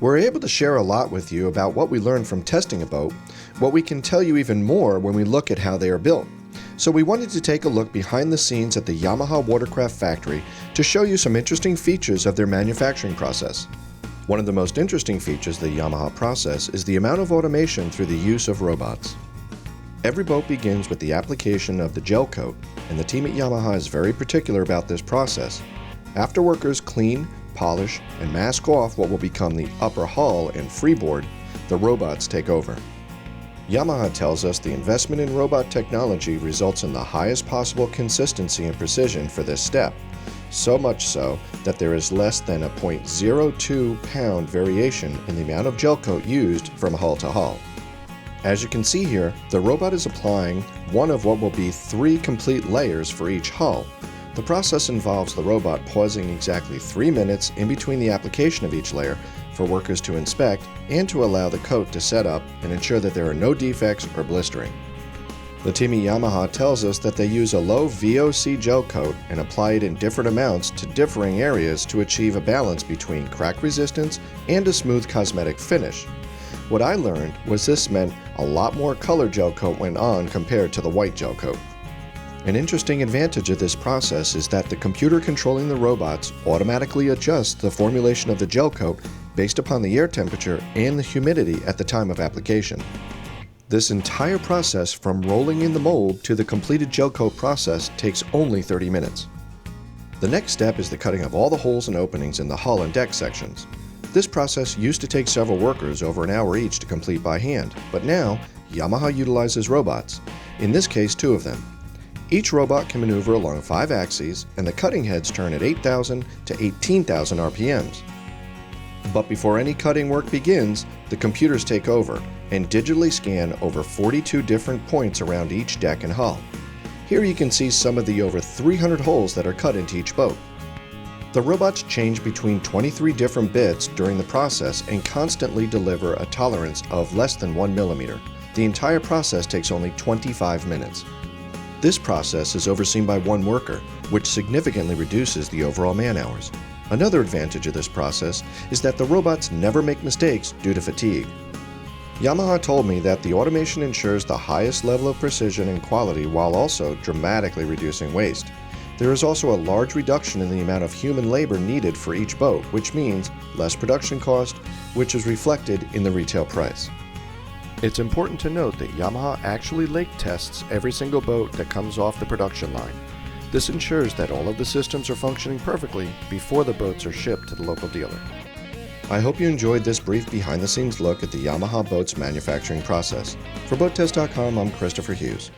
We're able to share a lot with you about what we learned from testing a boat, what we can tell you even more when we look at how they are built. So we wanted to take a look behind the scenes at the Yamaha watercraft factory to show you some interesting features of their manufacturing process. One of the most interesting features of the Yamaha process is the amount of automation through the use of robots. Every boat begins with the application of the gel coat, and the team at Yamaha is very particular about this process. After workers clean, polish, and mask off what will become the upper hull and freeboard, the robots take over. Yamaha tells us the investment in robot technology results in the highest possible consistency and precision for this step, so much so that there is less than a 0.02 pound variation in the amount of gel coat used from hull to hull. As you can see here, the robot is applying one of what will be 3 complete layers for each hull. The process involves the robot pausing exactly 3 minutes in between the application of each layer for workers to inspect and to allow the coat to set up and ensure that there are no defects or blistering. The team at Yamaha tells us that they use a low VOC gel coat and apply it in different amounts to differing areas to achieve a balance between crack resistance and a smooth cosmetic finish. What I learned was this meant a lot more color gel coat went on compared to the white gel coat. An interesting advantage of this process is that the computer controlling the robots automatically adjusts the formulation of the gel coat based upon the air temperature and the humidity at the time of application. This entire process from rolling in the mold to the completed gel coat process takes only 30 minutes. The next step is the cutting of all the holes and openings in the hull and deck sections. This process used to take several workers over an hour each to complete by hand, but now Yamaha utilizes robots, in this case 2 of them. Each robot can maneuver along 5 axes, and the cutting heads turn at 8,000 to 18,000 RPMs. But before any cutting work begins, the computers take over and digitally scan over 42 different points around each deck and hull. Here you can see some of the over 300 holes that are cut into each boat. The robots change between 23 different bits during the process and constantly deliver a tolerance of less than 1 millimeter. The entire process takes only 25 minutes. This process is overseen by 1 worker, which significantly reduces the overall man-hours. Another advantage of this process is that the robots never make mistakes due to fatigue. Yamaha told me that the automation ensures the highest level of precision and quality while also dramatically reducing waste. There is also a large reduction in the amount of human labor needed for each boat, which means less production cost, which is reflected in the retail price. It's important to note that Yamaha actually lake tests every single boat that comes off the production line. This ensures that all of the systems are functioning perfectly before the boats are shipped to the local dealer. I hope you enjoyed this brief behind-the-scenes look at the Yamaha boats manufacturing process. For BoatTEST.com, I'm Christopher Hughes.